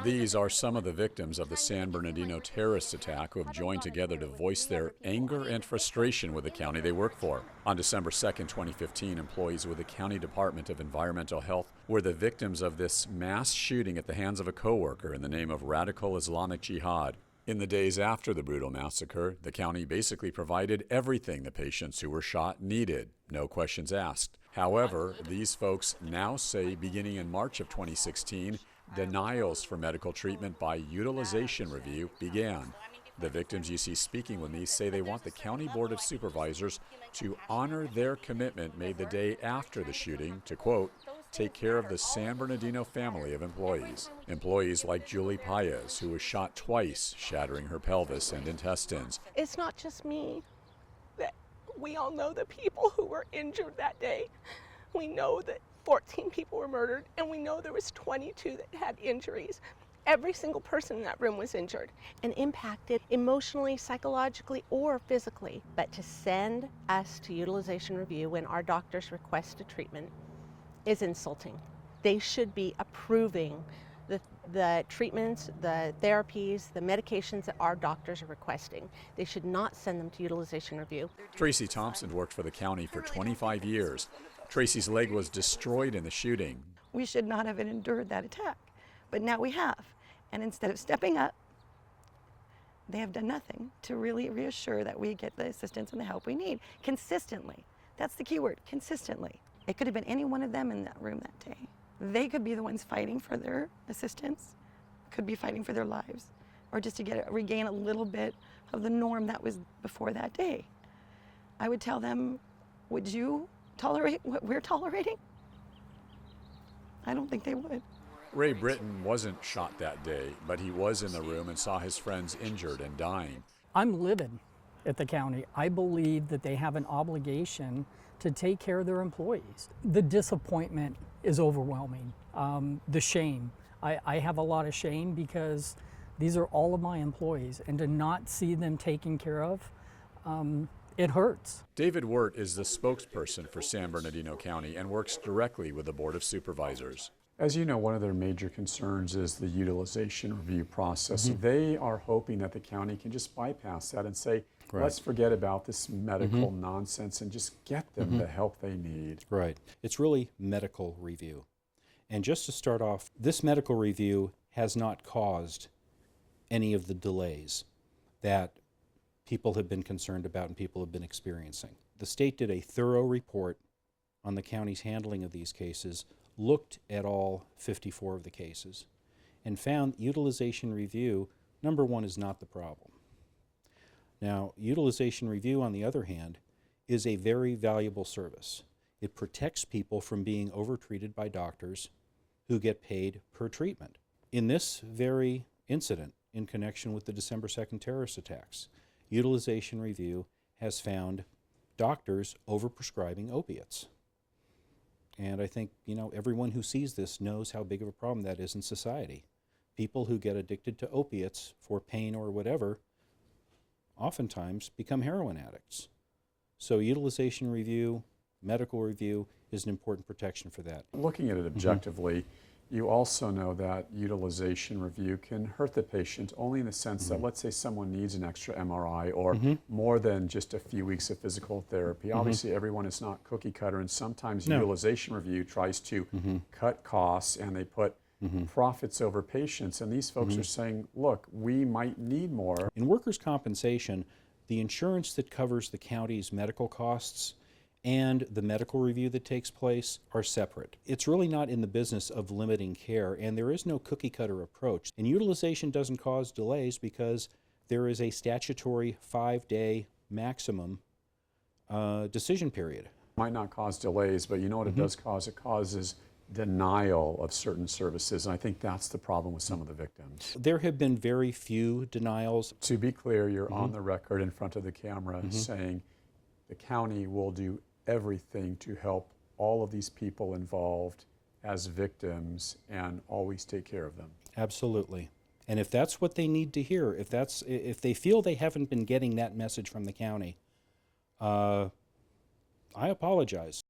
These are some of the victims of the San Bernardino terrorist attack who have joined together to voice their anger and frustration with the county they work for. On December 2nd, 2015, employees with the County Department of Environmental Health were the victims of this mass shooting at the hands of a coworker in the name of radical Islamic Jihad. In the days after the brutal massacre, the county basically provided everything the patients who were shot needed, no questions asked. However, these folks now say beginning in March of 2016, denials for medical treatment by utilization review began. The victims you see speaking with me say they want the County Board of Supervisors to honor their commitment made the day after the shooting to, quote, take care of the San Bernardino family of employees. Employees like Julie Paez, who was shot twice, shattering her pelvis and intestines. It's not just me. We all know the people who were injured that day. We know that 14 people were murdered, and we know there was 22 that had injuries. Every single person in that room was injured and impacted emotionally, psychologically, or physically. But to send us to utilization review when our doctors request a treatment is insulting. They should be approving the treatments, the therapies, the medications that our doctors are requesting. They should not send them to utilization review. Tracy Thompson worked for the county for 25 years. Tracy's leg was destroyed in the shooting. We should not have endured that attack, but now we have. And instead of stepping up, they have done nothing to really reassure that we get the assistance and the help we need consistently. That's the key word, consistently. It could have been any one of them in that room that day. They could be the ones fighting for their assistance, could be fighting for their lives, or just to regain a little bit of the norm that was before that day. I would tell them, would you tolerate what we're tolerating? I don't think they would. Ray Britton wasn't shot that day, but he was in the room and saw his friends injured and dying. I'm livid at the county. I believe that they have an obligation to take care of their employees. The disappointment is overwhelming. The shame. I have a lot of shame because these are all of my employees, and to not see them taken care of, it hurts. David Wirt is the spokesperson for San Bernardino County and works directly with the Board of Supervisors. As you know, one of their major concerns is the utilization review process. They are hoping that the county can just bypass that and say, let's forget about this medical nonsense and just get them the help they need. Right. It's really medical review. And just to start off, this medical review has not caused any of the delays that people have been concerned about and people have been experiencing. The state did a thorough report on the county's handling of these cases, looked at all 54 of the cases, and found utilization review, number one, is not the problem. Now, utilization review, on the other hand, is a very valuable service. It protects people from being overtreated by doctors who get paid per treatment. In this very incident, in connection with the December 2nd terrorist attacks, utilization review has found doctors overprescribing opiates. And I think, everyone who sees this knows how big of a problem that is in society. People who get addicted to opiates for pain or whatever oftentimes become heroin addicts. So utilization review, medical review is an important protection for that. Looking at it objectively, you also know that utilization review can hurt the patient only in the sense that, let's say someone needs an extra MRI or more than just a few weeks of physical therapy. Obviously, everyone is not cookie cutter, and sometimes utilization review tries to cut costs, and they put profits over patients. And these folks are saying, look, we might need more. In workers' compensation, the insurance that covers the county's medical costs and the medical review that takes place are separate. It's really not in the business of limiting care, and there is no cookie-cutter approach. And utilization doesn't cause delays because there is a statutory 5-day maximum decision period. Might not cause delays, but you know what it does cause? It causes denial of certain services, and I think that's the problem with some of the victims. There have been very few denials. To be clear, you're on the record in front of the camera saying the county will do everything to help all of these people involved as victims and always take care of them. Absolutely. And if that's what they need to hear, if they feel they haven't been getting that message from the county, I apologize.